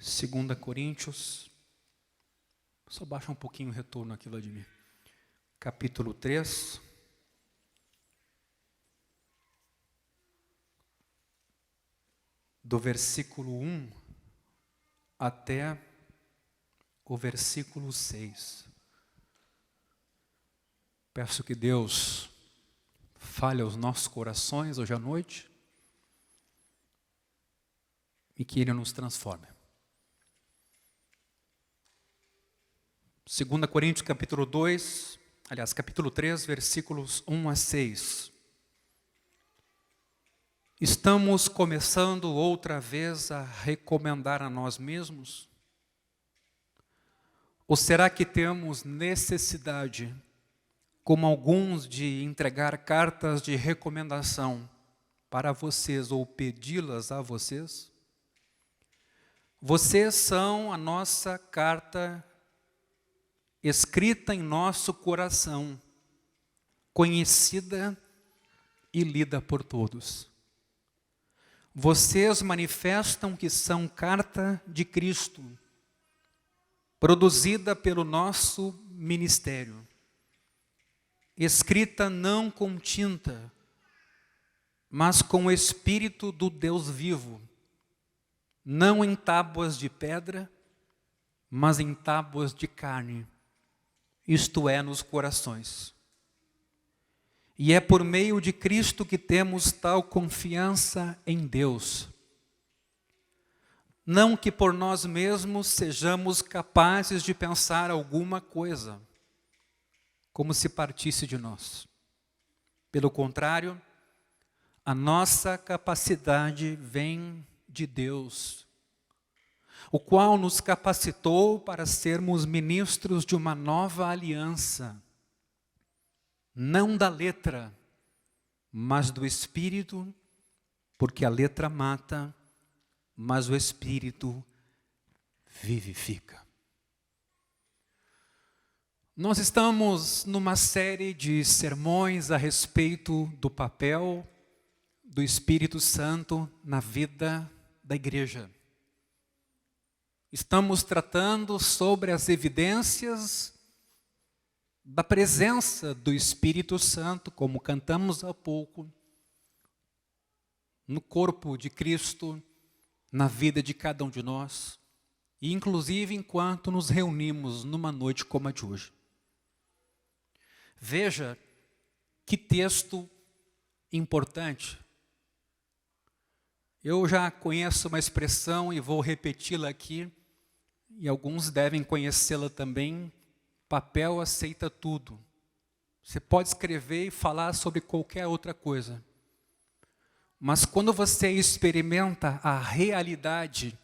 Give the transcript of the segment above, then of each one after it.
2 Coríntios, só baixa um pouquinho o retorno aqui, Vladimir. Capítulo 3. Do versículo 1 até o versículo 6. Peço que Deus fale aos nossos corações hoje à noite e que Ele nos transforme. 2 Coríntios capítulo 2, capítulo 3, versículos 1 a 6. Estamos começando outra vez a recomendar a nós mesmos? Ou será que temos necessidade, como alguns, de entregar cartas de recomendação para vocês ou pedi-las a vocês? Vocês são a nossa carta escrita em nosso coração, conhecida e lida por todos. Vocês manifestam que são carta de Cristo, produzida pelo nosso ministério, escrita não com tinta, mas com o Espírito do Deus vivo, não em tábuas de pedra, mas em tábuas de carne, isto é, nos corações. E é por meio de Cristo que temos tal confiança em Deus. Não que por nós mesmos sejamos capazes de pensar alguma coisa, como se partisse de nós. Pelo contrário, a nossa capacidade vem de Deus, o qual nos capacitou para sermos ministros de uma nova aliança, não da letra, mas do Espírito, porque a letra mata, mas o Espírito vivifica. Nós estamos numa série de sermões a respeito do papel do Espírito Santo na vida da igreja. Estamos tratando sobre as evidências da presença do Espírito Santo, como cantamos há pouco, no corpo de Cristo, na vida de cada um de nós, e inclusive enquanto nos reunimos numa noite como a de hoje. Veja que texto importante. Eu já conheço uma expressão e vou repeti-la aqui, e alguns devem conhecê-la também: papel aceita tudo. Você pode escrever e falar sobre qualquer outra coisa, mas quando você experimenta a realidade,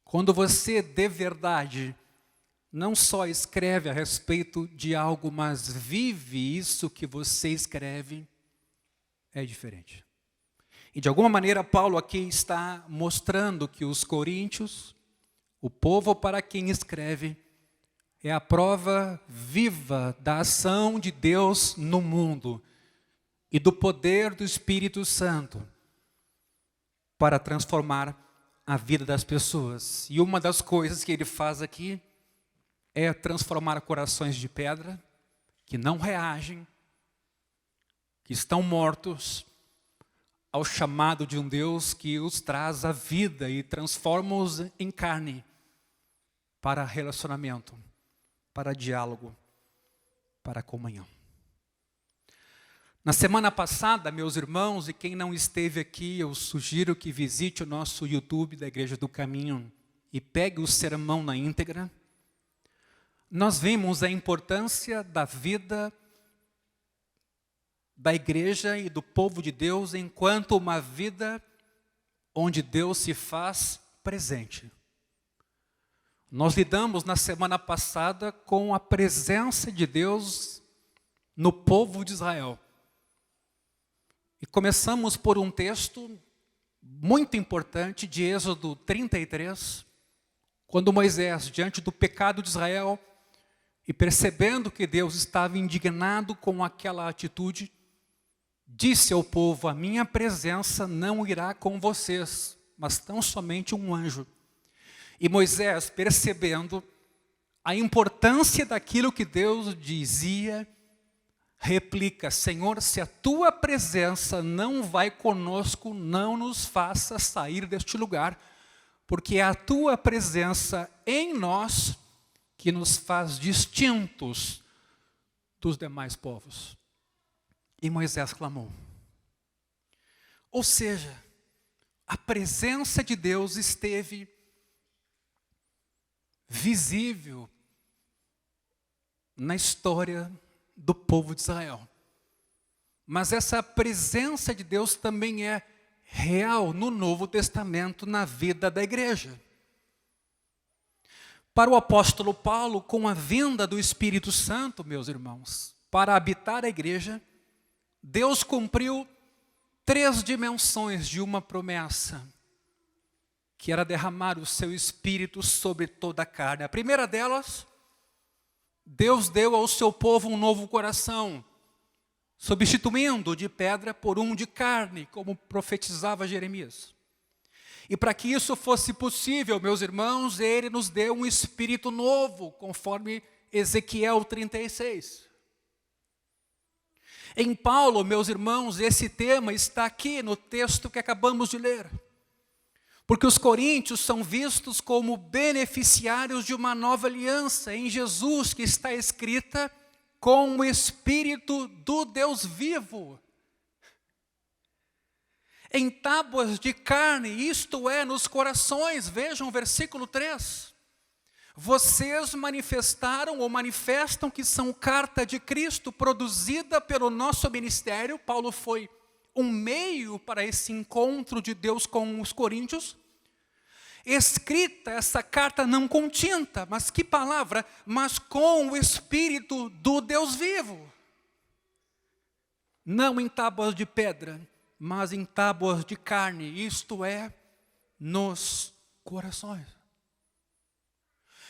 quando você de verdade não só escreve a respeito de algo, mas vive isso que você escreve, é diferente. E de alguma maneira Paulo aqui está mostrando que os coríntios, o povo para quem escreve, é a prova viva da ação de Deus no mundo e do poder do Espírito Santo para transformar a vida das pessoas. E uma das coisas que ele faz aqui é transformar corações de pedra, que não reagem, que estão mortos, ao chamado de um Deus que os traz à vida e transforma-os em carne, para relacionamento, para diálogo, para comunhão. Na semana passada, meus irmãos, e quem não esteve aqui, eu sugiro que visite o nosso YouTube da Igreja do Caminho e pegue o sermão na íntegra. Nós vimos a importância da vida da igreja e do povo de Deus enquanto uma vida onde Deus se faz presente. Nós lidamos na semana passada com a presença de Deus no povo de Israel. E começamos por um texto muito importante de Êxodo 33, quando Moisés, diante do pecado de Israel, e percebendo que Deus estava indignado com aquela atitude, disse ao povo: a minha presença não irá com vocês, mas tão somente um anjo. E Moisés, percebendo a importância daquilo que Deus dizia, replica: Senhor, se a tua presença não vai conosco, não nos faça sair deste lugar, porque é a tua presença em nós que nos faz distintos dos demais povos. E Moisés clamou. Ou seja, a presença de Deus esteve visível na história do povo de Israel. Mas essa presença de Deus também é real no Novo Testamento, na vida da igreja. Para o apóstolo Paulo, com a vinda do Espírito Santo, meus irmãos, para habitar a igreja, Deus cumpriu 3 dimensões de uma promessa, que era derramar o seu Espírito sobre toda a carne. A primeira delas, Deus deu ao seu povo um novo coração, substituindo de pedra por um de carne, como profetizava Jeremias. E para que isso fosse possível, meus irmãos, Ele nos deu um Espírito novo, conforme Ezequiel 36. Em Paulo, meus irmãos, esse tema está aqui no texto que acabamos de ler. Porque os coríntios são vistos como beneficiários de uma nova aliança em Jesus, que está escrita com o Espírito do Deus vivo, em tábuas de carne, isto é, nos corações. Vejam o versículo 3. Vocês manifestaram ou manifestam que são carta de Cristo, produzida pelo nosso ministério. Paulo foi um meio para esse encontro de Deus com os coríntios. Escrita essa carta não com tinta, mas que palavra? Mas com o Espírito do Deus vivo. Não em tábuas de pedra, mas em tábuas de carne, isto é, nos corações.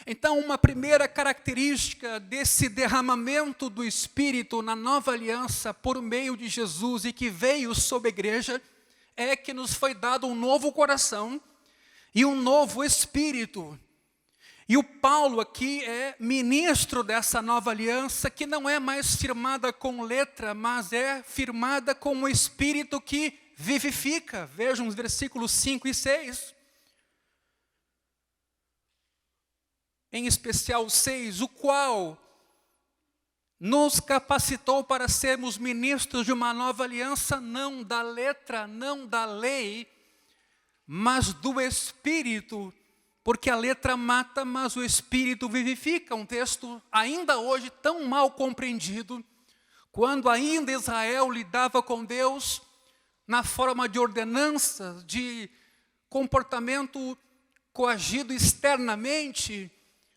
Então, uma primeira característica desse derramamento do Espírito na nova aliança por meio de Jesus e que veio sobre a igreja, é que nos foi dado um novo coração e um novo Espírito. E o Paulo aqui é ministro dessa nova aliança, que não é mais firmada com letra, mas é firmada com um Espírito que vivifica. Vejam os versículos 5 e 6. Em especial o 6, o qual nos capacitou para sermos ministros de uma nova aliança, não da letra, não da lei, mas do Espírito, porque a letra mata, mas o Espírito vivifica. Um texto ainda hoje tão mal compreendido, quando ainda Israel lidava com Deus na forma de ordenanças, de comportamento coagido externamente.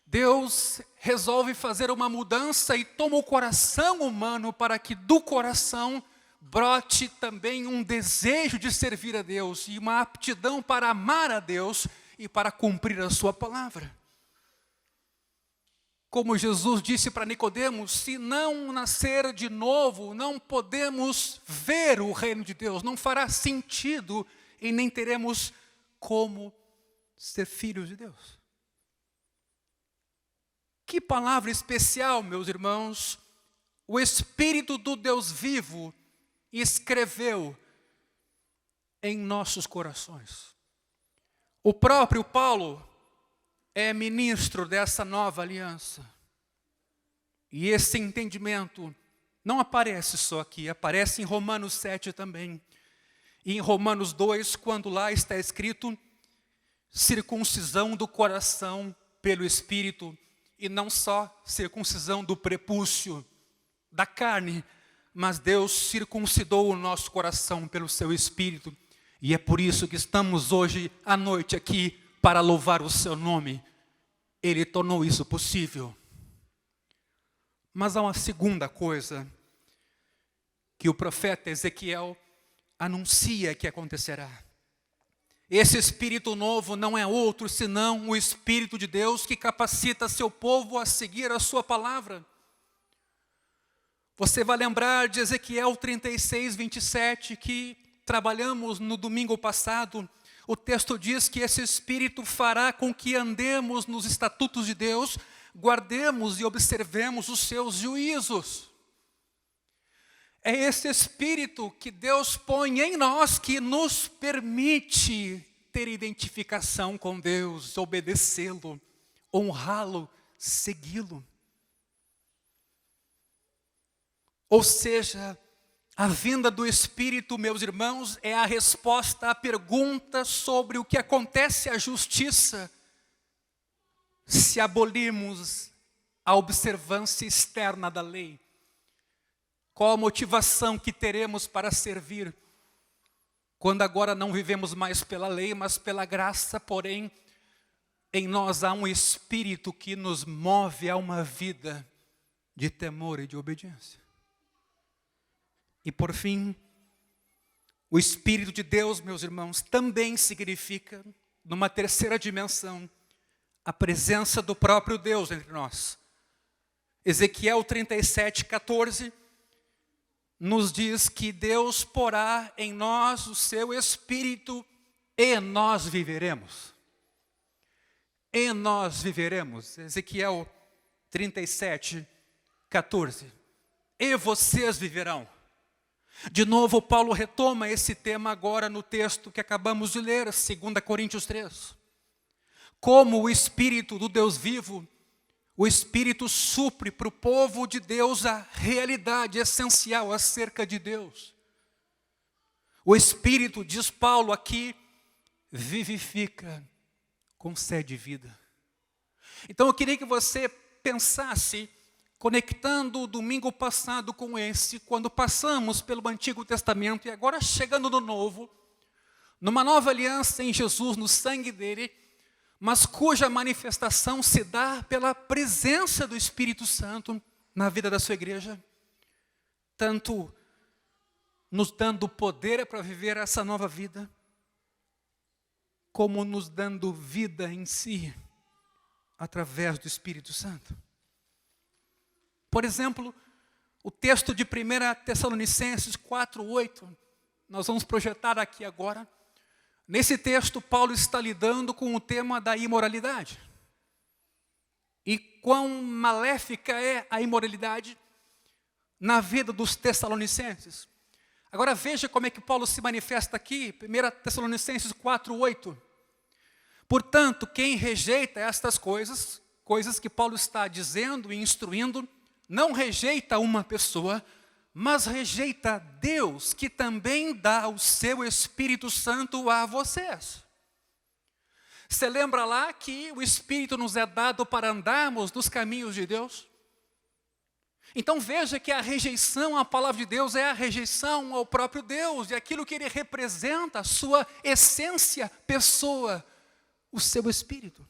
Deus resolve fazer uma mudança e toma o coração humano para que do coração brote também um desejo de servir a Deus e uma aptidão para amar a Deus e para cumprir a sua palavra. Como Jesus disse para Nicodemos, se não nascer de novo, não podemos ver o reino de Deus, não fará sentido e nem teremos como ser filhos de Deus. Que palavra especial, meus irmãos, o Espírito do Deus vivo escreveu em nossos corações. O próprio Paulo é ministro dessa nova aliança. E esse entendimento não aparece só aqui, aparece em Romanos 7 também. E em Romanos 2, quando lá está escrito, circuncisão do coração pelo Espírito, e não só circuncisão do prepúcio, da carne, mas Deus circuncidou o nosso coração pelo seu Espírito. E é por isso que estamos hoje à noite aqui para louvar o seu nome. Ele tornou isso possível. Mas há uma segunda coisa que o profeta Ezequiel anuncia que acontecerá. Esse Espírito novo não é outro senão o Espírito de Deus que capacita seu povo a seguir a sua palavra. Você vai lembrar de Ezequiel 36, 27, que trabalhamos no domingo passado. o texto diz que esse Espírito fará com que andemos nos estatutos de Deus, guardemos e observemos os seus juízos. É esse Espírito que Deus põe em nós que nos permite ter identificação com Deus, obedecê-lo, honrá-lo, segui-lo. Ou seja, a vinda do Espírito, meus irmãos, é a resposta à pergunta sobre o que acontece à justiça se abolirmos a observância externa da lei. Qual a motivação que teremos para servir, quando agora não vivemos mais pela lei, mas pela graça, porém, em nós há um Espírito que nos move a uma vida de temor e de obediência. E por fim, o Espírito de Deus, meus irmãos, também significa, numa terceira dimensão, a presença do próprio Deus entre nós. Ezequiel 37:14 nos diz que Deus porá em nós o seu Espírito e nós viveremos. E nós viveremos. Ezequiel 37:14. E vocês viverão. De novo, Paulo retoma esse tema agora no texto que acabamos de ler, 2 Coríntios 3. Como o Espírito do Deus vivo, o Espírito supre para o povo de Deus a realidade essencial acerca de Deus. O Espírito, diz Paulo aqui, vivifica, concede vida. Então eu queria que você pensasse, conectando o domingo passado com esse, quando passamos pelo Antigo Testamento e agora chegando no Novo, numa nova aliança em Jesus, no sangue dele, mas cuja manifestação se dá pela presença do Espírito Santo na vida da sua igreja, tanto nos dando poder para viver essa nova vida, como nos dando vida em si, através do Espírito Santo. Por exemplo, o texto de 1 Tessalonicenses 4:8, nós vamos projetar aqui agora. Nesse texto, Paulo está lidando com o tema da imoralidade. E quão maléfica é a imoralidade na vida dos tessalonicenses. Agora veja como é que Paulo se manifesta aqui, 1 Tessalonicenses 4:8. Portanto, quem rejeita estas coisas que Paulo está dizendo e instruindo, não rejeita uma pessoa, mas rejeita Deus, que também dá o seu Espírito Santo a vocês. Você lembra lá que o Espírito nos é dado para andarmos nos caminhos de Deus? Então veja que a rejeição à palavra de Deus é a rejeição ao próprio Deus, e aquilo que ele representa, a sua essência, pessoa, o seu Espírito.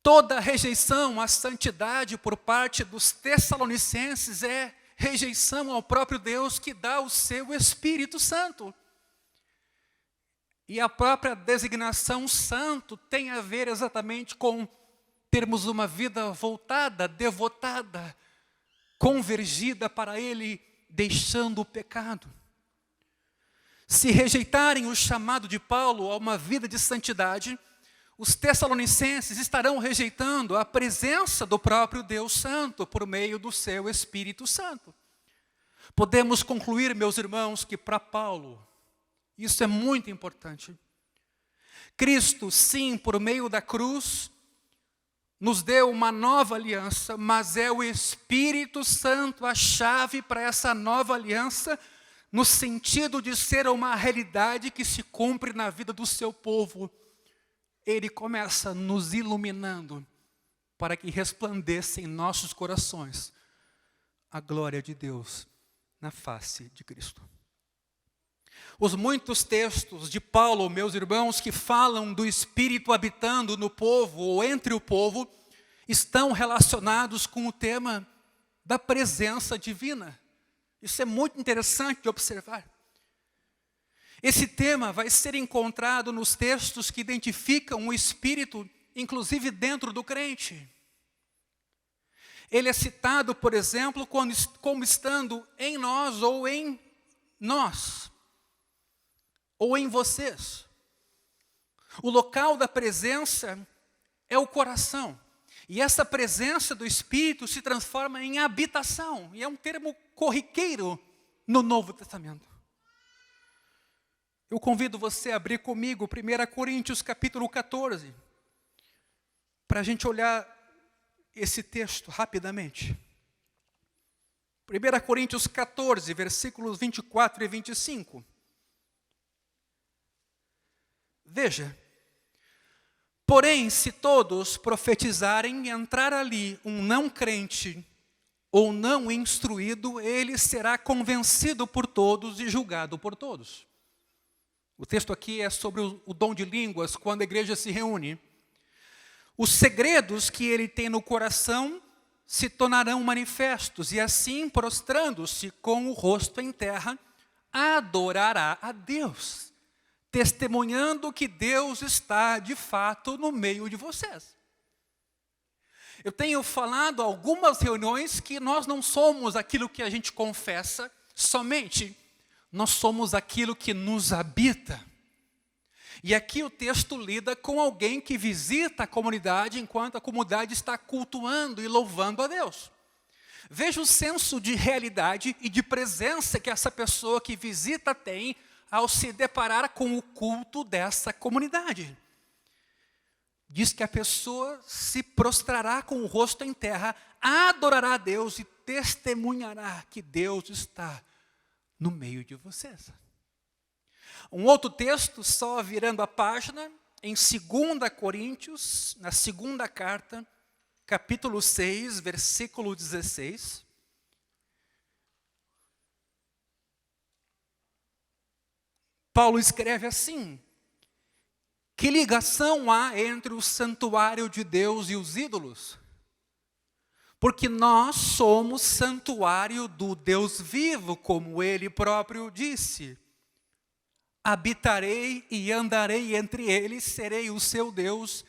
Toda rejeição à santidade por parte dos tessalonicenses é rejeição ao próprio Deus que dá o seu Espírito Santo. E a própria designação santo tem a ver exatamente com termos uma vida voltada, devotada, convergida para Ele, deixando o pecado. Se rejeitarem o chamado de Paulo a uma vida de santidade, os tessalonicenses estarão rejeitando a presença do próprio Deus Santo por meio do seu Espírito Santo. Podemos concluir, meus irmãos, que para Paulo, isso é muito importante. Cristo, sim, por meio da cruz, nos deu uma nova aliança, mas é o Espírito Santo a chave para essa nova aliança, no sentido de ser uma realidade que se cumpre na vida do seu povo. Ele começa nos iluminando para que resplandeça em nossos corações a glória de Deus na face de Cristo. Os muitos textos de Paulo, meus irmãos, que falam do Espírito habitando no povo ou entre o povo, estão relacionados com o tema da presença divina. Isso é muito interessante de observar. Esse tema vai ser encontrado nos textos que identificam o Espírito, inclusive dentro do crente. Ele é citado, por exemplo, como estando em nós ou em nós, ou em vocês. O local da presença é o coração. E essa presença do Espírito se transforma em habitação. E é um termo corriqueiro no Novo Testamento. Eu convido você a abrir comigo 1 Coríntios capítulo 14. Para a gente olhar esse texto rapidamente. 1 Coríntios 14, versículos 24 e 25. Veja. Porém, se todos profetizarem e entrar ali um não crente ou não instruído, ele será convencido por todos e julgado por todos. O texto aqui é sobre o dom de línguas, quando a igreja se reúne. Os segredos que ele tem no coração se tornarão manifestos, e assim, prostrando-se com o rosto em terra, adorará a Deus, testemunhando que Deus está, de fato, no meio de vocês. Eu tenho falado algumas reuniões que nós não somos aquilo que a gente confessa somente, nós somos aquilo que nos habita. E aqui o texto lida com alguém que visita a comunidade enquanto a comunidade está cultuando e louvando a Deus. Veja o senso de realidade e de presença que essa pessoa que visita tem ao se deparar com o culto dessa comunidade. Diz que a pessoa se prostrará com o rosto em terra, adorará a Deus e testemunhará que Deus está no meio de vocês. Um outro texto, só virando a página, em 2 Coríntios, na segunda carta, capítulo 6, versículo 16. Paulo escreve assim: que ligação há entre o santuário de Deus e os ídolos? Porque nós somos santuário do Deus vivo, como ele próprio disse. Habitarei e andarei entre eles, serei o seu Deus,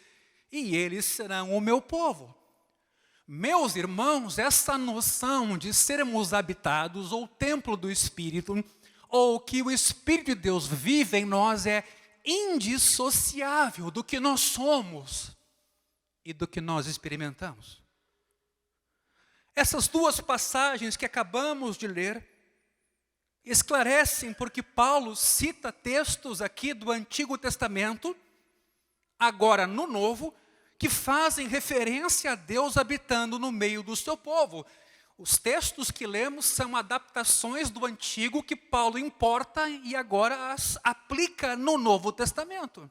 e eles serão o meu povo. Meus irmãos, essa noção de sermos habitados, ou templo do Espírito, ou que o Espírito de Deus vive em nós, é indissociável do que nós somos e do que nós experimentamos. Essas duas passagens que acabamos de ler esclarecem porque Paulo cita textos aqui do Antigo Testamento, agora no Novo, que fazem referência a Deus habitando no meio do seu povo. Os textos que lemos são adaptações do Antigo que Paulo importa e agora as aplica no Novo Testamento.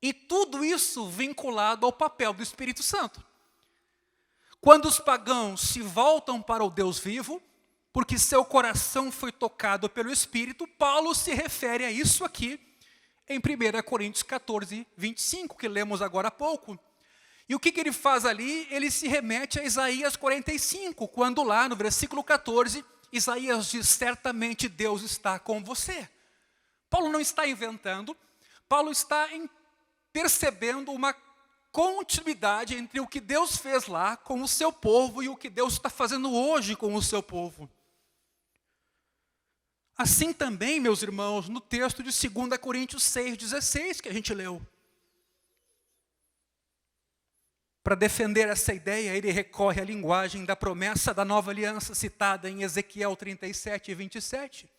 E tudo isso vinculado ao papel do Espírito Santo. Quando os pagãos se voltam para o Deus vivo, porque seu coração foi tocado pelo Espírito, Paulo se refere a isso aqui em 1 Coríntios 14, 25, que lemos agora há pouco. E o que ele faz ali? Ele se remete a Isaías 45, quando lá no versículo 14, Isaías diz: certamente Deus está com você. Paulo não está inventando, Paulo está percebendo uma continuidade entre o que Deus fez lá com o seu povo e o que Deus está fazendo hoje com o seu povo. Assim também, meus irmãos, no texto de 2 Coríntios 6,16 que a gente leu. Para defender essa ideia, ele recorre à linguagem da promessa da nova aliança citada em Ezequiel 37 e 27.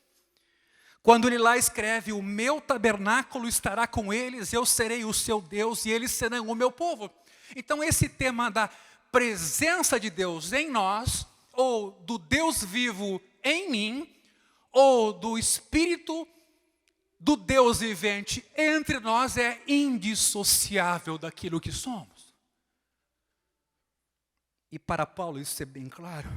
Quando ele lá escreve: o meu tabernáculo estará com eles, eu serei o seu Deus e eles serão o meu povo. Então esse tema da presença de Deus em nós, ou do Deus vivo em mim, ou do Espírito do Deus vivente entre nós, é indissociável daquilo que somos. E para Paulo isso é bem claro.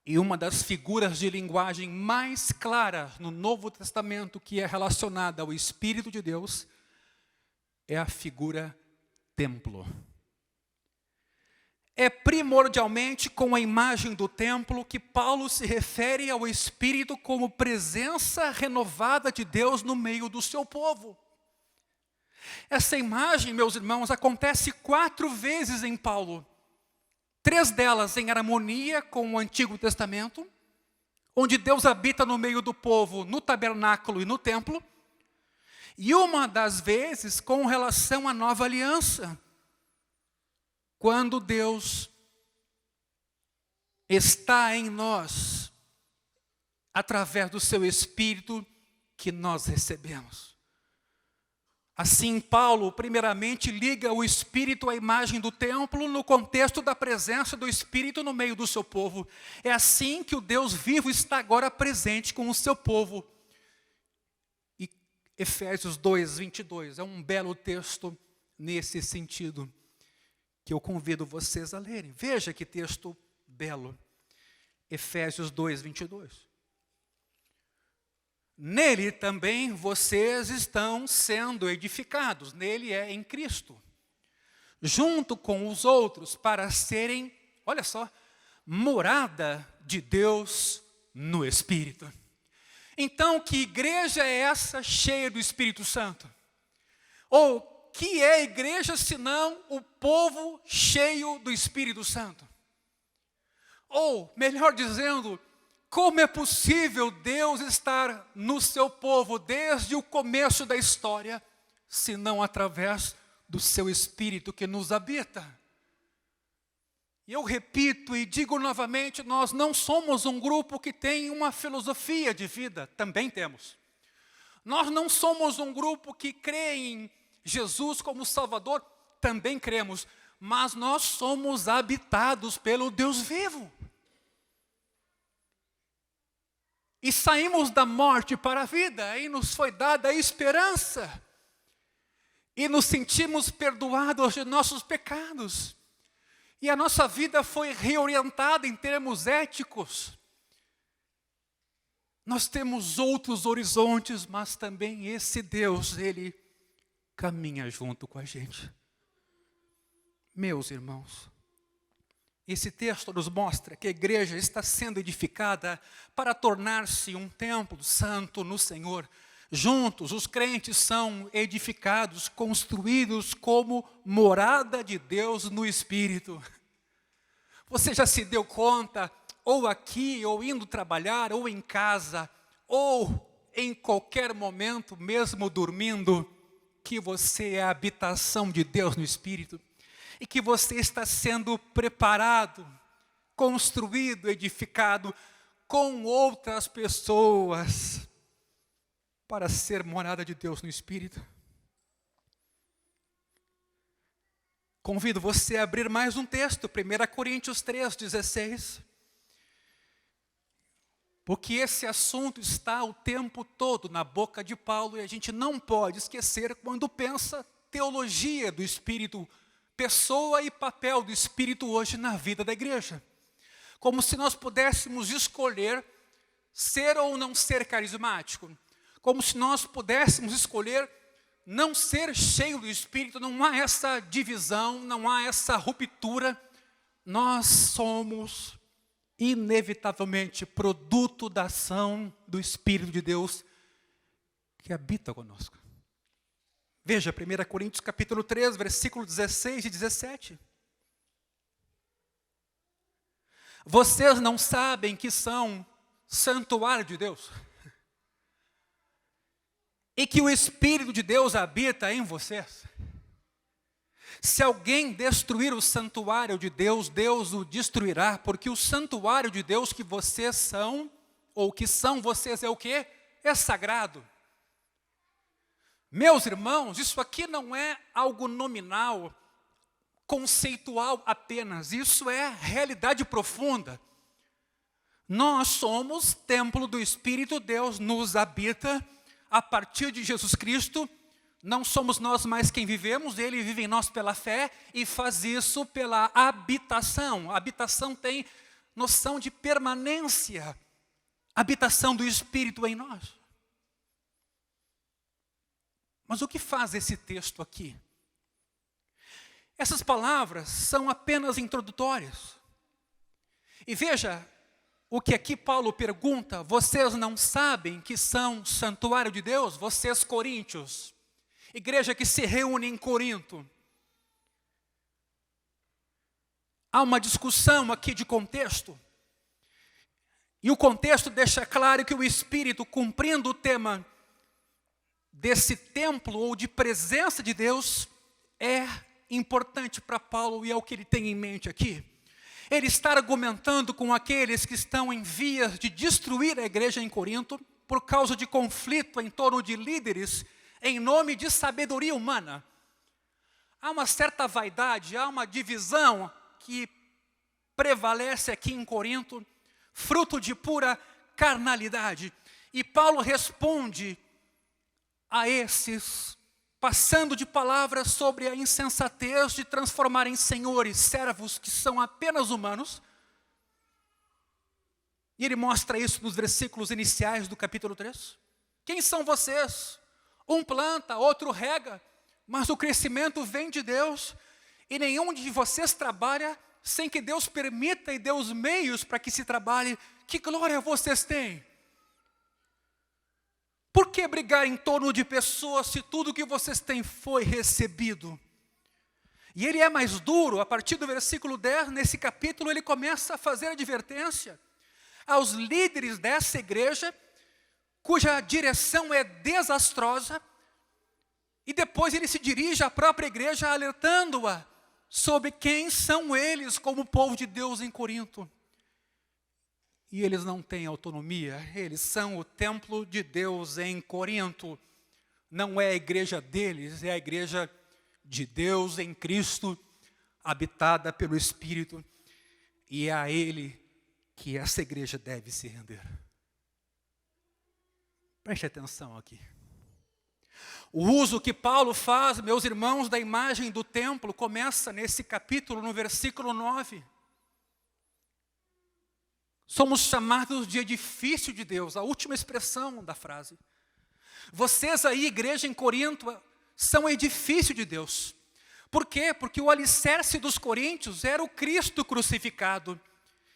E uma das figuras de linguagem mais claras no Novo Testamento que é relacionada ao Espírito de Deus é a figura templo. É primordialmente com a imagem do templo que Paulo se refere ao Espírito como presença renovada de Deus no meio do seu povo. Essa imagem, meus irmãos, acontece 4 vezes em Paulo. 3 delas em harmonia com o Antigo Testamento, onde Deus habita no meio do povo, no tabernáculo e no templo. E uma das vezes com relação à nova aliança, quando Deus está em nós, através do seu Espírito que nós recebemos. Assim, Paulo, primeiramente, liga o Espírito à imagem do templo no contexto da presença do Espírito no meio do seu povo. É assim que o Deus vivo está agora presente com o seu povo. E Efésios 2, 22, é um belo texto nesse sentido, que eu convido vocês a lerem. Veja que texto belo. Efésios 2, 22. Nele também vocês estão sendo edificados, nele é em Cristo, junto com os outros, para serem, olha só, morada de Deus no Espírito. Então, que igreja é essa cheia do Espírito Santo? Ou que é a igreja senão o povo cheio do Espírito Santo? Ou, melhor dizendo, como é possível Deus estar no seu povo desde o começo da história, se não através do seu Espírito que nos habita? E eu repito e digo novamente, nós não somos um grupo que tem uma filosofia de vida, também temos. Nós não somos um grupo que crê em Jesus como Salvador, também cremos. Mas nós somos habitados pelo Deus vivo. E saímos da morte para a vida, e nos foi dada a esperança. E nos sentimos perdoados de nossos pecados. E a nossa vida foi reorientada em termos éticos. Nós temos outros horizontes, mas também esse Deus, Ele caminha junto com a gente. Meus irmãos, esse texto nos mostra que a igreja está sendo edificada para tornar-se um templo santo no Senhor. Juntos, os crentes são edificados, construídos como morada de Deus no Espírito. Você já se deu conta, ou aqui, ou indo trabalhar, ou em casa, ou em qualquer momento, mesmo dormindo, que você é a habitação de Deus no Espírito? E que você está sendo preparado, construído, edificado com outras pessoas para ser morada de Deus no Espírito. Convido você a abrir mais um texto, 1 Coríntios 3, 16. Porque esse assunto está o tempo todo na boca de Paulo e a gente não pode esquecer quando pensa teologia do Espírito, pessoa e papel do Espírito hoje na vida da igreja. Como se nós pudéssemos escolher ser ou não ser carismático. Como se nós pudéssemos escolher não ser cheio do Espírito. Não há essa divisão, não há essa ruptura. Nós somos inevitavelmente produto da ação do Espírito de Deus que habita conosco. Veja, 1 Coríntios capítulo 3, versículo 16 e 17. Vocês não sabem que são santuário de Deus? E que o Espírito de Deus habita em vocês? Se alguém destruir o santuário de Deus, Deus o destruirá, porque o santuário de Deus que vocês são, ou que são vocês, é o quê? É sagrado. Meus irmãos, isso aqui não é algo nominal, conceitual apenas. Isso é realidade profunda. Nós somos templo do Espírito, Deus nos habita a partir de Jesus Cristo. Não somos nós mais quem vivemos, Ele vive em nós pela fé e faz isso pela habitação. A habitação tem noção de permanência, habitação do Espírito em nós. Mas o que faz esse texto aqui? Essas palavras são apenas introdutórias. E veja o que aqui Paulo pergunta: vocês não sabem que são santuário de Deus? Vocês coríntios, igreja que se reúne em Corinto. Há uma discussão aqui de contexto. E o contexto deixa claro que o Espírito, cumprindo o tema desse templo ou de presença de Deus é importante para Paulo e é o que ele tem em mente aqui. Ele está argumentando com aqueles que estão em vias de destruir a igreja em Corinto por causa de conflito em torno de líderes em nome de sabedoria humana. Há uma certa vaidade, há uma divisão que prevalece aqui em Corinto, fruto de pura carnalidade. E Paulo responde a esses, passando de palavras sobre a insensatez de transformar em senhores servos que são apenas humanos. E ele mostra isso nos versículos iniciais do capítulo 3. Quem são vocês? Um planta, outro rega, mas o crescimento vem de Deus, e nenhum de vocês trabalha sem que Deus permita e dê os meios para que se trabalhe. Que glória vocês têm! Por que brigar em torno de pessoas se tudo que vocês têm foi recebido? E ele é mais duro, a partir do versículo 10, nesse capítulo, ele começa a fazer advertência aos líderes dessa igreja, cuja direção é desastrosa, e depois ele se dirige à própria igreja, alertando-a sobre quem são eles como povo de Deus em Corinto. E eles não têm autonomia, eles são o templo de Deus em Corinto. Não é a igreja deles, é a igreja de Deus em Cristo, habitada pelo Espírito. E é a Ele que essa igreja deve se render. Preste atenção aqui. O uso que Paulo faz, meus irmãos, da imagem do templo, começa nesse capítulo, no versículo 9. Somos chamados de edifício de Deus, a última expressão da frase. Vocês aí, igreja em Corinto, são edifício de Deus. Por quê? Porque o alicerce dos coríntios era o Cristo crucificado.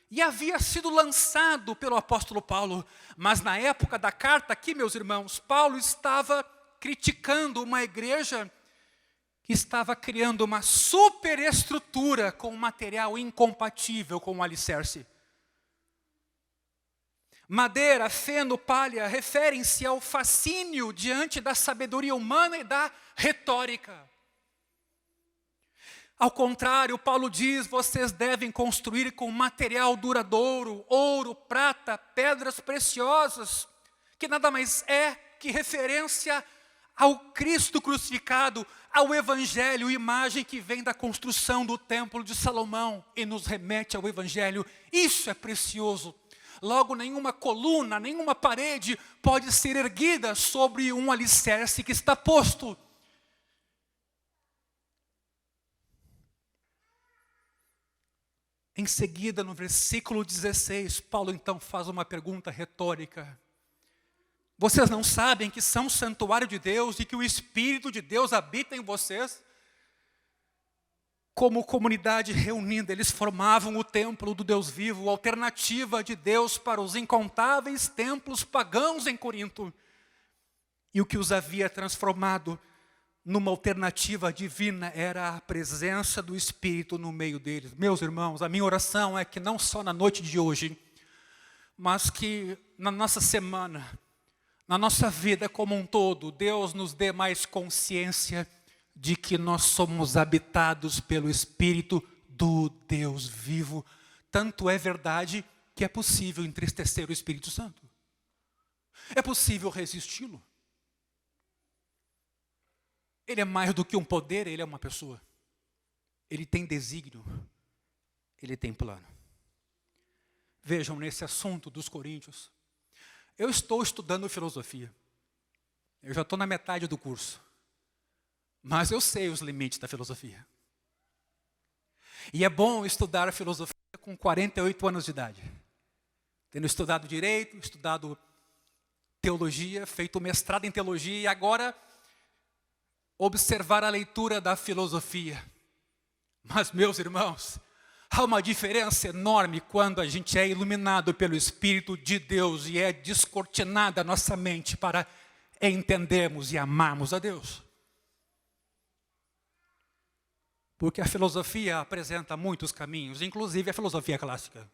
E havia sido lançado pelo apóstolo Paulo. Mas na época da carta aqui, meus irmãos, Paulo estava criticando uma igreja que estava criando uma superestrutura com um material incompatível com o alicerce. Madeira, feno, palha referem-se ao fascínio diante da sabedoria humana e da retórica. Ao contrário, Paulo diz, vocês devem construir com material duradouro, ouro, prata, pedras preciosas, que nada mais é que referência ao Cristo crucificado, ao Evangelho, imagem que vem da construção do templo de Salomão e nos remete ao Evangelho. Isso é precioso. Logo, nenhuma coluna, nenhuma parede pode ser erguida sobre um alicerce que está posto. Em seguida, no versículo 16, Paulo então faz uma pergunta retórica. Vocês não sabem que são santuário de Deus e que o Espírito de Deus habita em vocês? Como comunidade reunida, eles formavam o templo do Deus vivo, alternativa de Deus para os incontáveis templos pagãos em Corinto. E o que os havia transformado numa alternativa divina era a presença do Espírito no meio deles. Meus irmãos, a minha oração é que não só na noite de hoje, mas que na nossa semana, na nossa vida como um todo, Deus nos dê mais consciência de que nós somos habitados pelo Espírito do Deus vivo. Tanto é verdade que é possível entristecer o Espírito Santo. É possível resisti-lo. Ele é mais do que um poder, ele é uma pessoa. Ele tem desígnio, ele tem plano. Vejam, nesse assunto dos coríntios, eu estou estudando filosofia. Eu já estou na metade do curso. Mas eu sei os limites da filosofia. E é bom estudar a filosofia com 48 anos de idade. Tendo estudado direito, estudado teologia, feito mestrado em teologia e agora observar a leitura da filosofia. Mas, meus irmãos, há uma diferença enorme quando a gente é iluminado pelo Espírito de Deus e é descortinada a nossa mente para entendermos e amarmos a Deus. Porque a filosofia apresenta muitos caminhos, inclusive a filosofia clássica.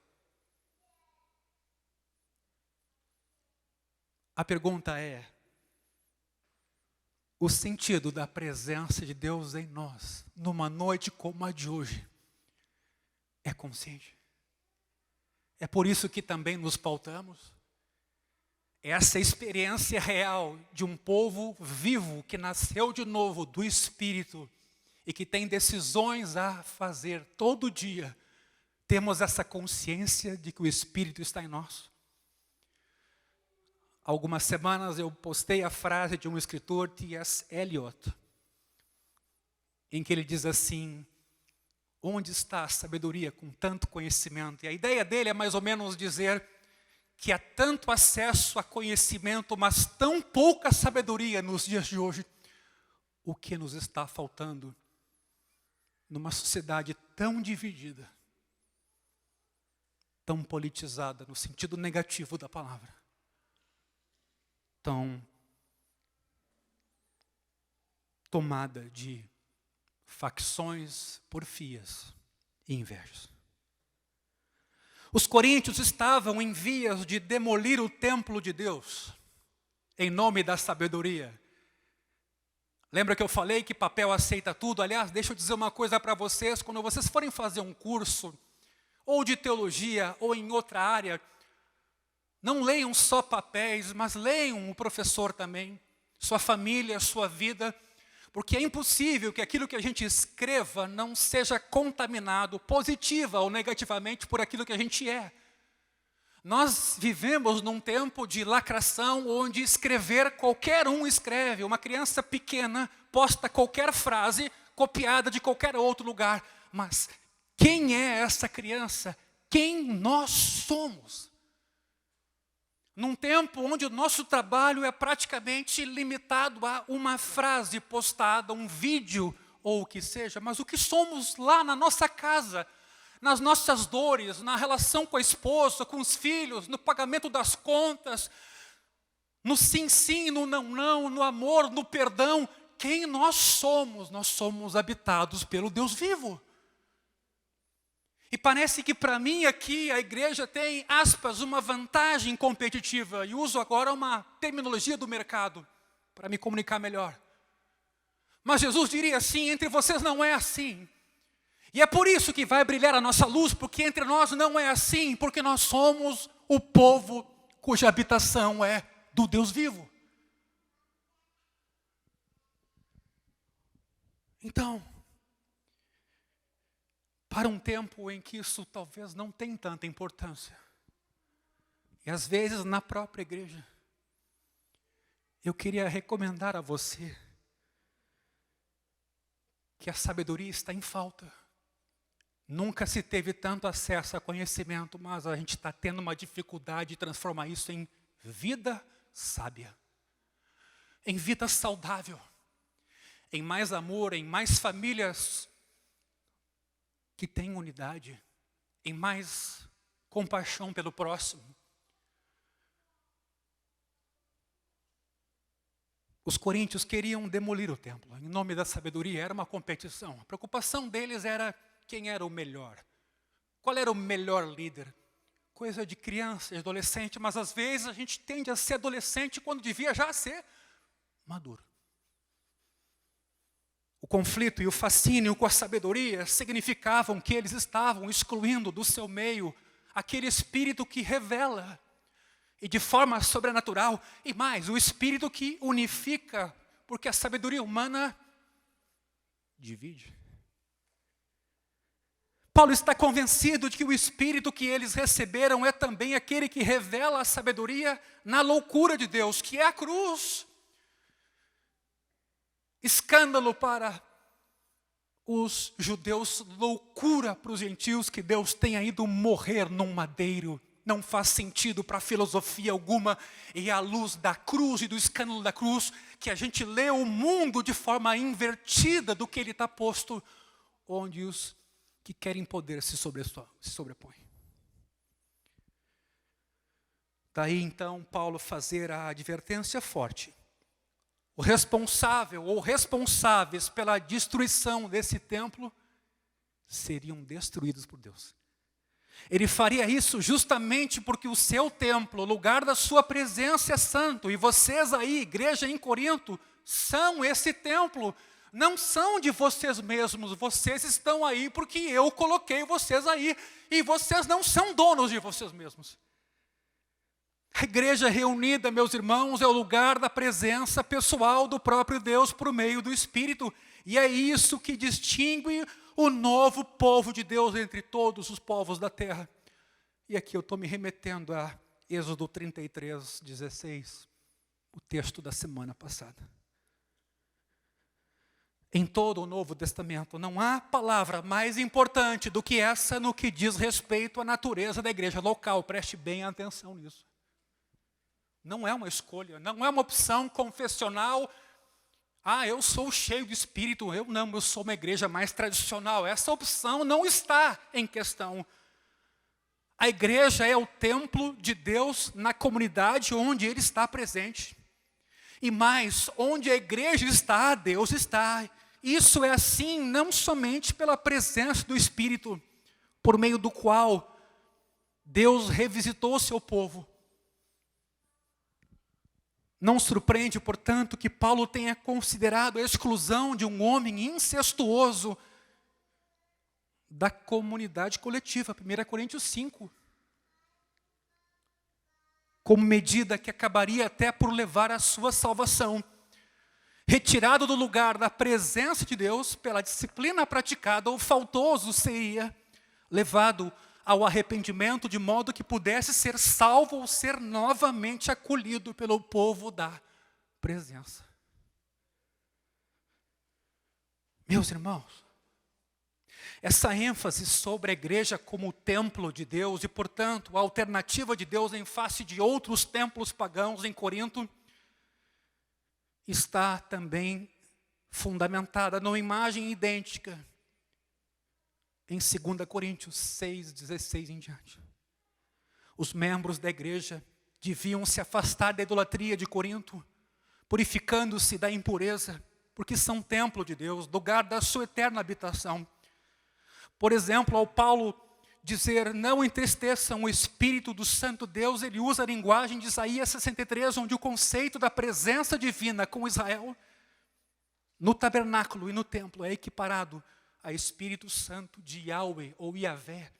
A pergunta é, o sentido da presença de Deus em nós, numa noite como a de hoje, é consciente. É por isso que também nos pautamos. Essa experiência real de um povo vivo que nasceu de novo do Espírito e que tem decisões a fazer todo dia. Temos essa consciência de que o Espírito está em nós. Algumas semanas eu postei a frase de um escritor, T.S. Eliot, em que ele diz assim: onde está a sabedoria com tanto conhecimento? E a ideia dele é mais ou menos dizer que há tanto acesso a conhecimento, mas tão pouca sabedoria nos dias de hoje. O que nos está faltando numa sociedade tão dividida, tão politizada, no sentido negativo da palavra, tão tomada de facções, porfias e invejas. Os coríntios estavam em vias de demolir o templo de Deus, em nome da sabedoria. Lembra que eu falei que papel aceita tudo? Aliás, deixa eu dizer uma coisa para vocês, quando vocês forem fazer um curso, ou de teologia, ou em outra área, não leiam só papéis, mas leiam o professor também, sua família, sua vida, porque é impossível que aquilo que a gente escreva não seja contaminado, positiva ou negativamente, por aquilo que a gente é. Nós vivemos num tempo de lacração, onde escrever, qualquer um escreve. Uma criança pequena posta qualquer frase, copiada de qualquer outro lugar. Mas quem é essa criança? Quem nós somos? Num tempo onde o nosso trabalho é praticamente limitado a uma frase postada, um vídeo ou o que seja, mas o que somos lá na nossa casa, nas nossas dores, na relação com a esposa, com os filhos, no pagamento das contas, no sim, sim, no não, não, no amor, no perdão. Quem nós somos? Nós somos habitados pelo Deus vivo. E parece que para mim aqui a igreja tem, aspas, uma vantagem competitiva. E uso agora uma terminologia do mercado para me comunicar melhor. Mas Jesus diria assim: entre vocês não é assim. E é por isso que vai brilhar a nossa luz, porque entre nós não é assim, porque nós somos o povo cuja habitação é do Deus vivo. Então, para um tempo em que isso talvez não tem tanta importância, e às vezes na própria igreja, eu queria recomendar a você que a sabedoria está em falta. Nunca se teve tanto acesso a conhecimento, mas a gente está tendo uma dificuldade de transformar isso em vida sábia, em vida saudável, em mais amor, em mais famílias que têm unidade, em mais compaixão pelo próximo. Os coríntios queriam demolir o templo, em nome da sabedoria, era uma competição. A preocupação deles era quem era o melhor, qual era o melhor líder. Coisa de criança, de adolescente, mas às vezes a gente tende a ser adolescente quando devia já ser maduro. O conflito e o fascínio com a sabedoria significavam que eles estavam excluindo do seu meio aquele espírito que revela, e de forma sobrenatural, e mais, o espírito que unifica, porque a sabedoria humana divide. Paulo está convencido de que o espírito que eles receberam é também aquele que revela a sabedoria na loucura de Deus, que é a cruz. Escândalo para os judeus, loucura para os gentios que Deus tenha ido morrer num madeiro. Não faz sentido para filosofia alguma, e à luz da cruz e do escândalo da cruz, que a gente lê o mundo de forma invertida do que ele está posto, onde os que querem poder se sobrepõem. Daí então Paulo fazer a advertência forte. O responsável ou responsáveis pela destruição desse templo seriam destruídos por Deus. Ele faria isso justamente porque o seu templo, o lugar da sua presença é santo. E vocês aí, igreja em Corinto, são esse templo. Não são de vocês mesmos, vocês estão aí porque eu coloquei vocês aí. E vocês não são donos de vocês mesmos. A igreja reunida, meus irmãos, é o lugar da presença pessoal do próprio Deus por meio do Espírito. E é isso que distingue o novo povo de Deus entre todos os povos da terra. E aqui eu estou me remetendo a Êxodo 33, 16, o texto da semana passada. Em todo o Novo Testamento, não há palavra mais importante do que essa no que diz respeito à natureza da igreja local. Preste bem atenção nisso. Não é uma escolha, não é uma opção confessional. Eu sou cheio de espírito, eu sou uma igreja mais tradicional. Essa opção não está em questão. A igreja é o templo de Deus na comunidade onde Ele está presente. E mais, onde a igreja está, Deus está. Isso é assim não somente pela presença do Espírito, por meio do qual Deus revisitou o seu povo. Não surpreende, portanto, que Paulo tenha considerado a exclusão de um homem incestuoso da comunidade coletiva, 1 Coríntios 5, como medida que acabaria até por levar à sua salvação. Retirado do lugar da presença de Deus pela disciplina praticada, o faltoso seria levado ao arrependimento de modo que pudesse ser salvo ou ser novamente acolhido pelo povo da presença. Meus irmãos, essa ênfase sobre a igreja como o templo de Deus e, portanto, a alternativa de Deus em face de outros templos pagãos em Corinto, está também fundamentada numa imagem idêntica em 2 Coríntios 6, 16 em diante. Os membros da igreja deviam se afastar da idolatria de Corinto, purificando-se da impureza, porque são templo de Deus, lugar da sua eterna habitação. Por exemplo, ao Paulo dizer, não entristeçam o Espírito do Santo Deus, ele usa a linguagem de Isaías 63, onde o conceito da presença divina com Israel, no tabernáculo e no templo, é equiparado a Espírito Santo de Yahweh ou Yahvé.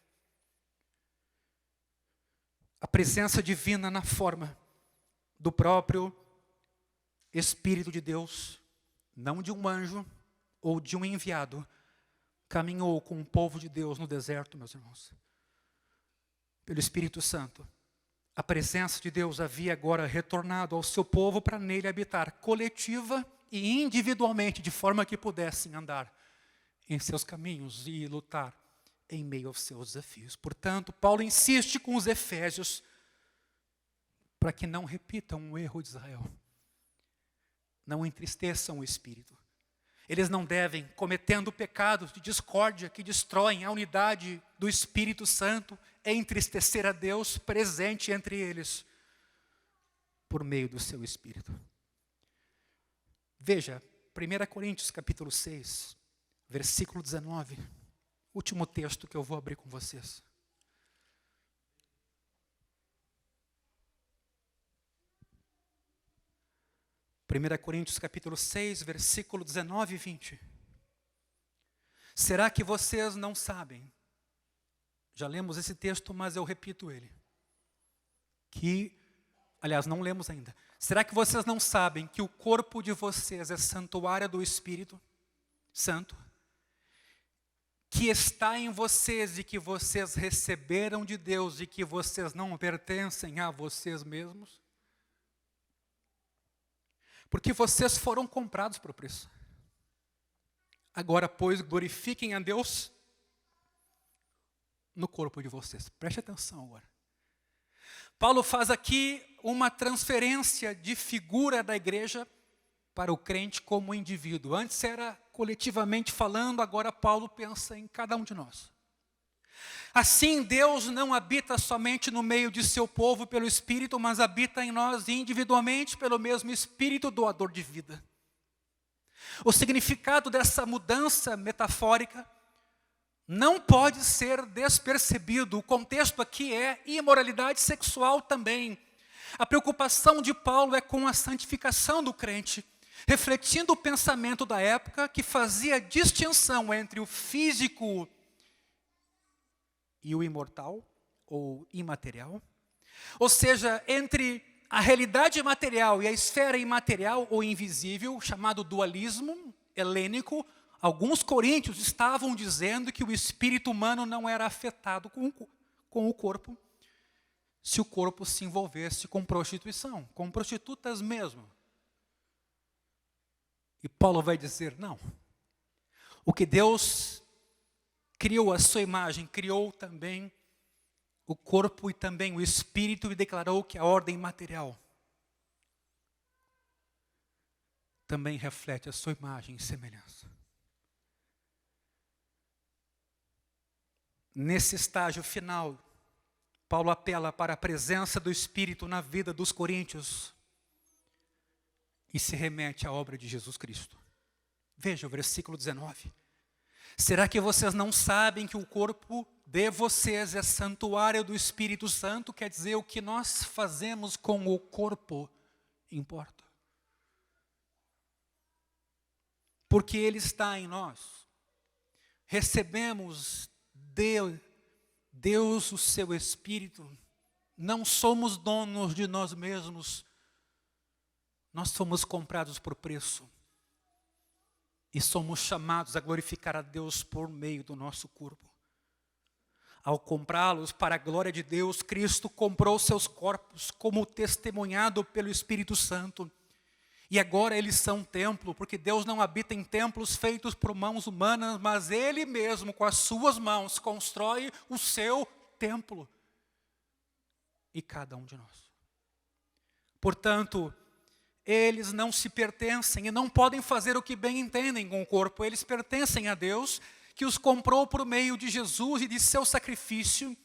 A presença divina na forma do próprio Espírito de Deus, não de um anjo ou de um enviado, caminhou com o povo de Deus no deserto, meus irmãos. Pelo Espírito Santo, a presença de Deus havia agora retornado ao seu povo para nele habitar, coletiva e individualmente, de forma que pudessem andar em seus caminhos e lutar em meio aos seus desafios. Portanto, Paulo insiste com os efésios para que não repitam o erro de Israel. Não entristeçam o Espírito. Eles não devem, cometendo pecados de discórdia que destroem a unidade do Espírito Santo, entristecer a Deus presente entre eles, por meio do seu Espírito. Veja, 1 Coríntios capítulo 6, versículo 19, último texto que eu vou abrir com vocês. Primeira Coríntios capítulo 6, versículo 19 e 20. Será que vocês não sabem? Já lemos esse texto, mas eu repito ele. Aliás, não lemos ainda. Será que vocês não sabem que o corpo de vocês é santuário do Espírito Santo, que está em vocês e que vocês receberam de Deus e que vocês não pertencem a vocês mesmos? Porque vocês foram comprados por preço. Agora, pois, glorifiquem a Deus no corpo de vocês. Preste atenção agora. Paulo faz aqui uma transferência de figura da igreja para o crente como indivíduo. Antes era coletivamente falando, agora Paulo pensa em cada um de nós. Assim, Deus não habita somente no meio de seu povo pelo Espírito, mas habita em nós individualmente pelo mesmo Espírito doador de vida. O significado dessa mudança metafórica não pode ser despercebido. O contexto aqui é imoralidade sexual também. A preocupação de Paulo é com a santificação do crente. refletindo o pensamento da época que fazia distinção entre o físico e o imortal ou imaterial, ou seja, entre a realidade material e a esfera imaterial ou invisível, chamado dualismo helênico. Alguns coríntios estavam dizendo que o espírito humano não era afetado com o corpo, se o corpo se envolvesse com prostituição, com prostitutas mesmo. E Paulo vai dizer, não. O que Deus criou a sua imagem, criou também o corpo e também o espírito, e declarou que a ordem material também reflete a sua imagem e semelhança. Nesse estágio final, Paulo apela para a presença do Espírito na vida dos coríntios e se remete à obra de Jesus Cristo. Veja o versículo 19. Será que vocês não sabem que o corpo de vocês é santuário do Espírito Santo? Quer dizer, o que nós fazemos com o corpo importa. Porque ele está em nós. Recebemos de Deus o seu Espírito. Não somos donos de nós mesmos. Nós somos comprados por preço. E somos chamados a glorificar a Deus por meio do nosso corpo. Ao comprá-los para a glória de Deus, Cristo comprou seus corpos como testemunhado pelo Espírito Santo. E agora eles são templo, porque Deus não habita em templos feitos por mãos humanas, mas Ele mesmo, com as suas mãos, constrói o seu templo. E cada um de nós. Portanto, eles não se pertencem e não podem fazer o que bem entendem com o corpo. Eles pertencem a Deus, que os comprou por meio de Jesus e de seu sacrifício,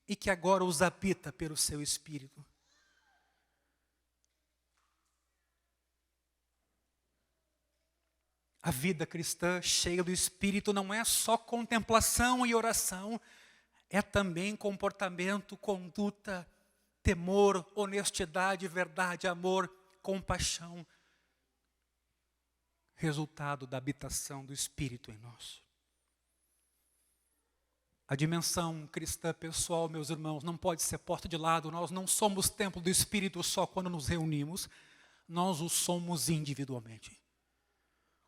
e que agora os habita pelo seu Espírito. A vida cristã cheia do Espírito não é só contemplação e oração, é também comportamento, conduta, temor, honestidade, verdade, amor, compaixão, resultado da habitação do Espírito em nós. A dimensão cristã pessoal, meus irmãos, não pode ser posta de lado. Nós não somos templo do Espírito só quando nos reunimos, nós o somos individualmente.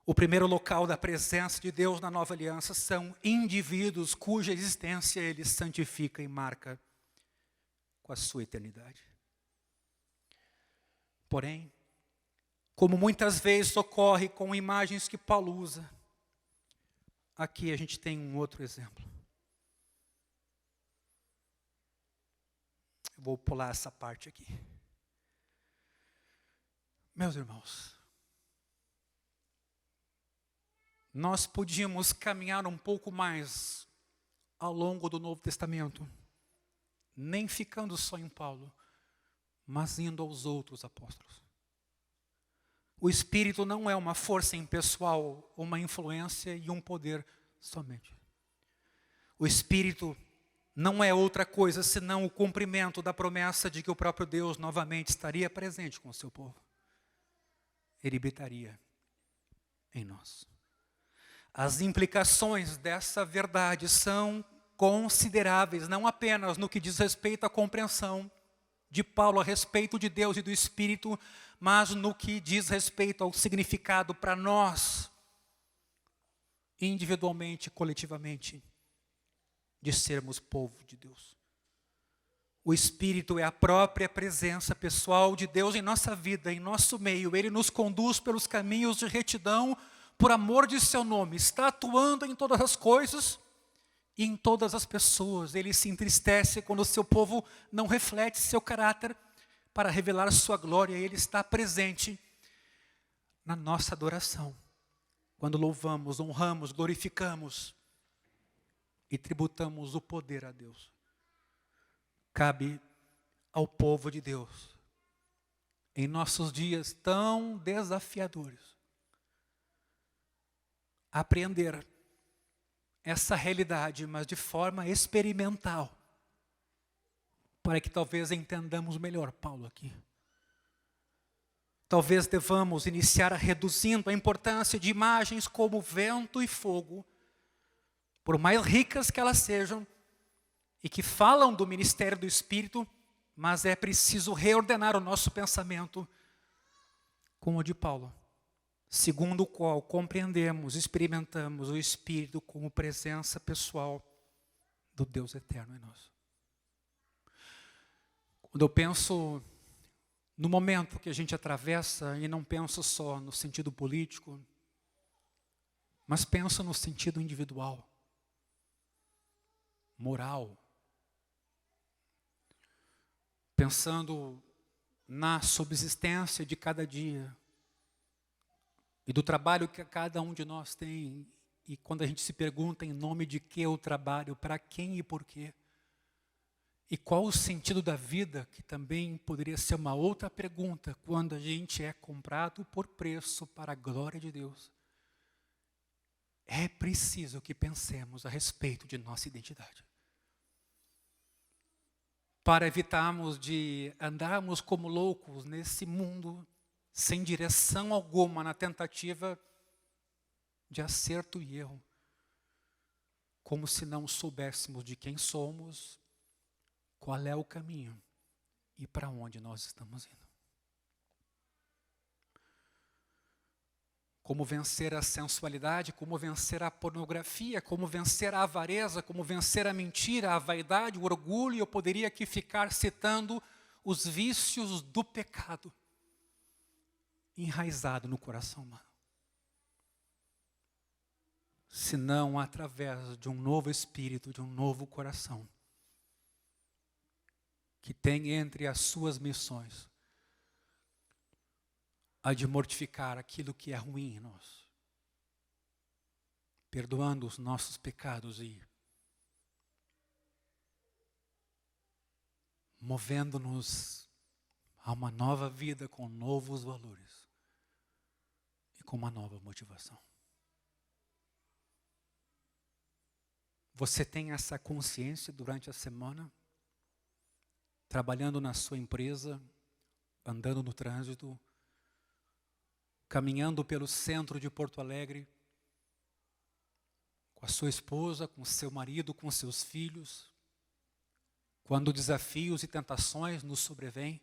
O primeiro local da presença de Deus na nova aliança são indivíduos cuja existência Ele santifica e marca com a sua eternidade. Porém, como muitas vezes ocorre com imagens que Paulo usa, aqui a gente tem um outro exemplo. Eu vou pular essa parte aqui. Meus irmãos, nós podíamos caminhar um pouco mais ao longo do Novo Testamento, nem ficando só em Paulo, mas indo aos outros apóstolos. O Espírito não é uma força impessoal, uma influência e um poder somente. O Espírito não é outra coisa senão o cumprimento da promessa de que o próprio Deus novamente estaria presente com o seu povo. Ele habitaria em nós. As implicações dessa verdade são consideráveis, não apenas no que diz respeito à compreensão de Paulo a respeito de Deus e do Espírito, mas no que diz respeito ao significado para nós, individualmente e coletivamente, de sermos povo de Deus. O Espírito é a própria presença pessoal de Deus em nossa vida, em nosso meio. Ele nos conduz pelos caminhos de retidão, por amor de seu nome, está atuando em todas as coisas e em todas as pessoas. Ele se entristece quando o seu povo não reflete seu caráter para revelar sua glória. Ele está presente na nossa adoração, quando louvamos, honramos, glorificamos e tributamos o poder a Deus. Cabe ao povo de Deus, em nossos dias tão desafiadores, aprender essa realidade, mas de forma experimental, para que talvez entendamos melhor Paulo aqui. talvez devamos iniciar reduzindo a importância de imagens como vento e fogo, por mais ricas que elas sejam, e que falam do ministério do Espírito, mas é preciso reordenar o nosso pensamento com o de Paulo, segundo o qual compreendemos, experimentamos o Espírito como presença pessoal do Deus eterno em nós. Quando eu penso no momento que a gente atravessa, e não penso só no sentido político, mas penso no sentido individual, moral, pensando na subsistência de cada dia e do trabalho que cada um de nós tem, e quando a gente se pergunta em nome de que eu trabalho, para quem e por quê, e qual o sentido da vida, que também poderia ser uma outra pergunta, quando a gente é comprado por preço para a glória de Deus. É preciso que pensemos a respeito de nossa identidade, para evitarmos de andarmos como loucos nesse mundo, sem direção alguma, na tentativa de acerto e erro, como se não soubéssemos de quem somos, qual é o caminho e para onde nós estamos indo. Como vencer a sensualidade, como vencer a pornografia, como vencer a avareza, como vencer a mentira, a vaidade, o orgulho. Eu poderia aqui ficar citando os vícios do pecado enraizado no coração humano. Senão através de um novo espírito, de um novo coração, que tem entre as suas missões a de mortificar aquilo que é ruim em nós, perdoando os nossos pecados e movendo-nos a uma nova vida com novos valores e com uma nova motivação. Você tem essa consciência durante a semana? Trabalhando na sua empresa, andando no trânsito, caminhando pelo centro de Porto Alegre, com a sua esposa, com seu marido, com seus filhos, quando desafios e tentações nos sobrevêm,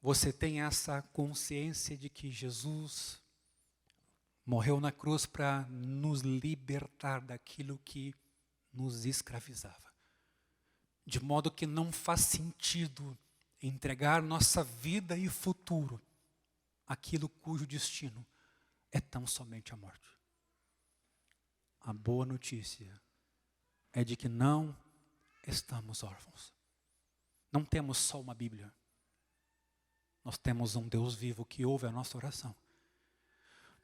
você tem essa consciência de que Jesus morreu na cruz para nos libertar daquilo que nos escravizava. De modo que não faz sentido entregar nossa vida e futuro àquilo cujo destino é tão somente a morte. A boa notícia é de que não estamos órfãos. Não temos só uma Bíblia. Nós temos um Deus vivo que ouve a nossa oração.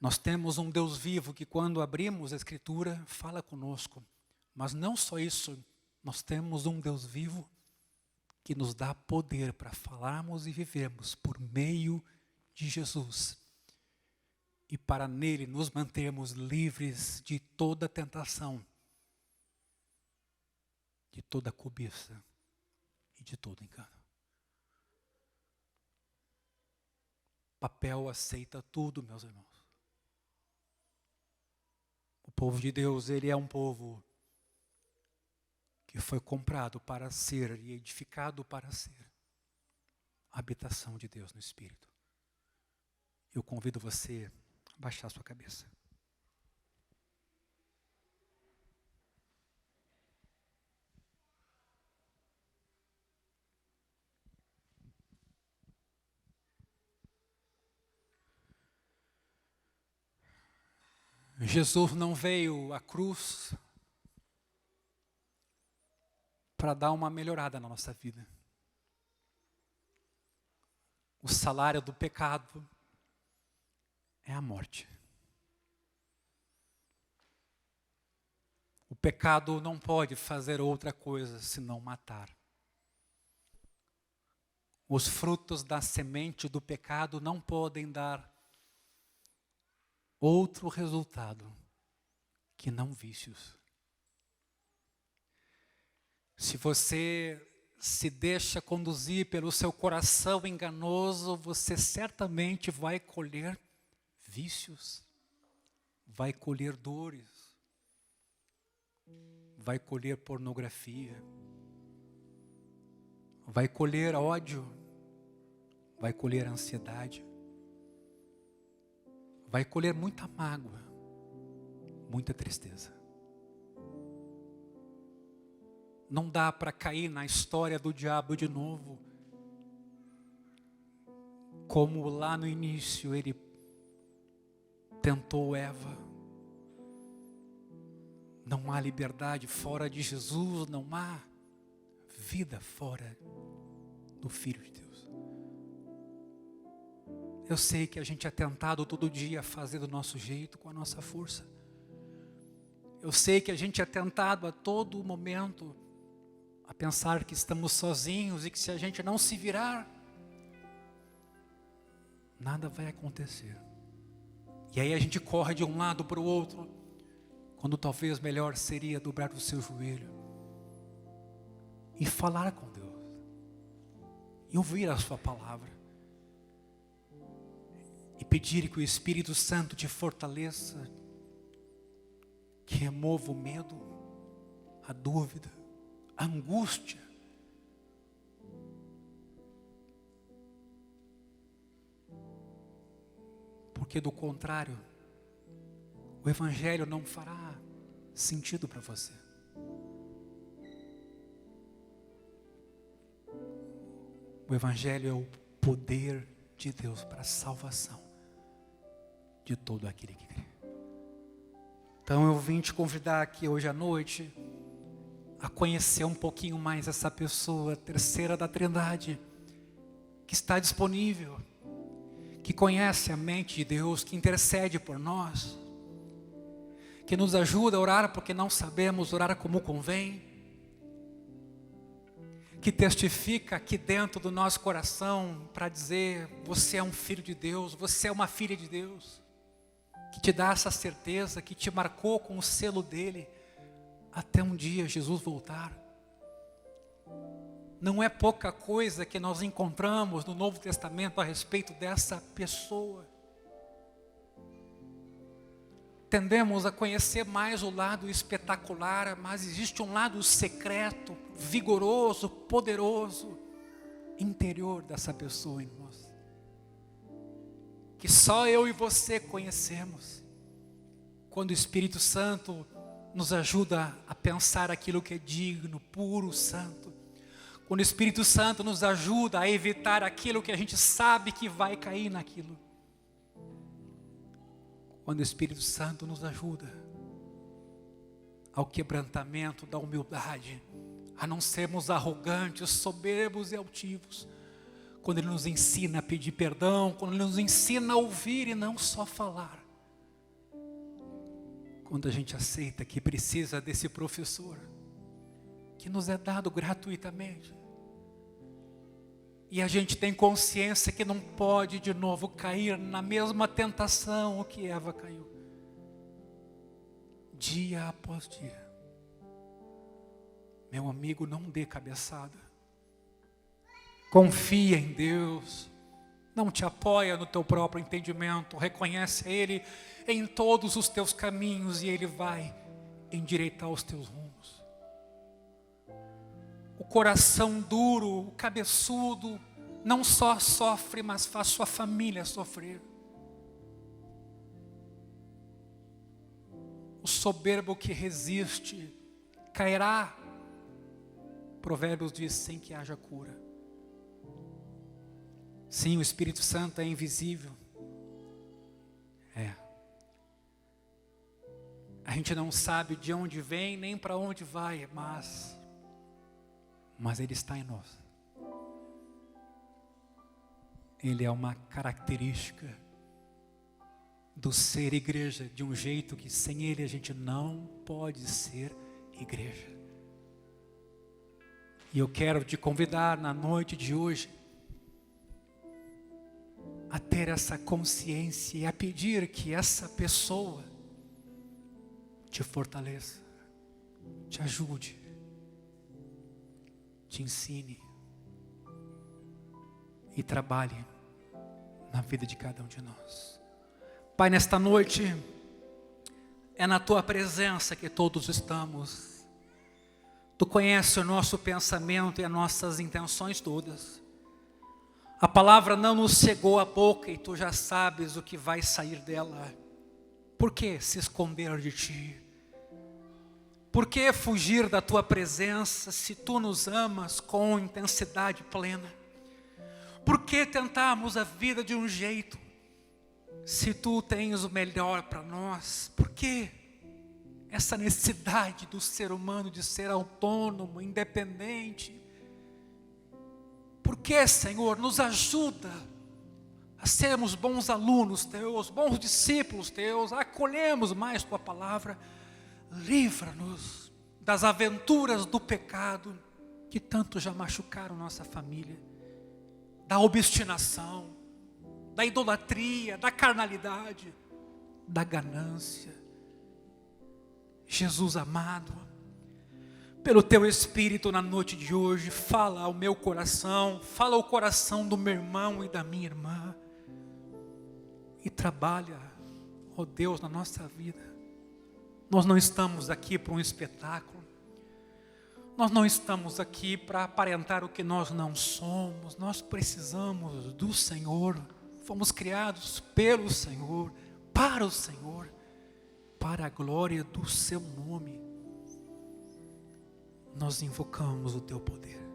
Nós temos um Deus vivo que, quando abrimos a Escritura, fala conosco. Mas não só isso, nós temos um Deus vivo que nos dá poder para falarmos e vivermos por meio de Jesus. E para nele nos mantermos livres de toda tentação, de toda cobiça e de todo engano. Papel aceita tudo, meus irmãos. O povo de Deus, ele é um povo que foi comprado para ser e edificado para ser a habitação de Deus no Espírito. Eu convido você a baixar sua cabeça. Jesus não veio à cruz para dar uma melhorada na nossa vida. O salário do pecado é a morte. O pecado não pode fazer outra coisa senão matar. Os frutos da semente do pecado não podem dar outro resultado que não vícios. Se você se deixa conduzir pelo seu coração enganoso, você certamente vai colher vícios, vai colher dores, vai colher pornografia, vai colher ódio, vai colher ansiedade, vai colher muita mágoa, muita tristeza. Não dá para cair na história do diabo de novo, como lá no início ele tentou Eva. Não há liberdade fora de Jesus, não há vida fora do Filho de Deus. Eu sei que a gente é tentado todo dia a fazer do nosso jeito, com a nossa força. Eu sei que a gente é tentado a todo momento a pensar que estamos sozinhos e que se a gente não se virar, nada vai acontecer. E aí a gente corre de um lado para o outro, quando talvez melhor seria dobrar o seu joelho e falar com Deus, e ouvir a sua palavra, e pedir que o Espírito Santo te fortaleça, que remova o medo, a dúvida, a angústia. Porque do contrário, o Evangelho não fará sentido para você. O Evangelho é o poder de Deus para a salvação de todo aquele que crê. Então eu vim te convidar aqui hoje à noite a conhecer um pouquinho mais essa pessoa, a terceira da Trindade, que está disponível, que conhece a mente de Deus, que intercede por nós, que nos ajuda a orar porque não sabemos orar como convém, que testifica aqui dentro do nosso coração para dizer: você é um filho de Deus, você é uma filha de Deus, que te dá essa certeza, que te marcou com o selo dele, até um dia Jesus voltar. Não é pouca coisa que nós encontramos no Novo Testamento a respeito dessa pessoa. Tendemos a conhecer mais o lado espetacular, mas existe um lado secreto, vigoroso, poderoso, interior dessa pessoa em nós, que só eu e você conhecemos. Quando o Espírito Santo nos ajuda a pensar aquilo que é digno, puro, santo. Quando o Espírito Santo nos ajuda a evitar aquilo que a gente sabe que vai cair naquilo. Quando o Espírito Santo nos ajuda ao quebrantamento da humildade, a não sermos arrogantes, soberbos e altivos. Quando Ele nos ensina a pedir perdão, quando Ele nos ensina a ouvir e não só falar. Quando a gente aceita que precisa desse professor, que nos é dado gratuitamente, e a gente tem consciência que não pode de novo cair na mesma tentação que Eva caiu, dia após dia. Meu amigo, não dê cabeçada, confia em Deus, não te apoia no teu próprio entendimento, reconhece a Ele em todos os teus caminhos e Ele vai endireitar os teus rumos. O coração duro, o cabeçudo, não só sofre, mas faz sua família sofrer. O soberbo que resiste cairá. Provérbios diz: sem que haja cura. Sim, o Espírito Santo é invisível. A gente não sabe de onde vem, nem para onde vai, mas Ele está em nós. Ele é uma característica do ser igreja, de um jeito que sem Ele a gente não pode ser igreja. E eu quero te convidar na noite de hoje a ter essa consciência e a pedir que essa pessoa te fortaleça, te ajude, te ensine e trabalhe na vida de cada um de nós. Pai, nesta noite, é na Tua presença que todos estamos. Tu conheces o nosso pensamento e as nossas intenções todas. A palavra não nos chegou há pouco e Tu já sabes o que vai sair dela. Por que se esconder de Ti? Por que fugir da Tua presença se Tu nos amas com intensidade plena? Por que tentarmos a vida de um jeito se Tu tens o melhor para nós? Por que essa necessidade do ser humano de ser autônomo, independente? Por que, Senhor, nos ajuda a sermos bons alunos Teus, bons discípulos Teus, a acolhermos mais Tua palavra. Livra-nos das aventuras do pecado que tanto já machucaram nossa família, da obstinação, da idolatria, da carnalidade, da ganância. Jesus amado, pelo Teu Espírito na noite de hoje, fala ao meu coração, fala ao coração do meu irmão e da minha irmã, e trabalha, ó Deus, na nossa vida. Nós não estamos aqui para um espetáculo, nós não estamos aqui para aparentar o que nós não somos, nós precisamos do Senhor, fomos criados pelo Senhor, para o Senhor, para a glória do Seu nome. Nós invocamos o Teu poder.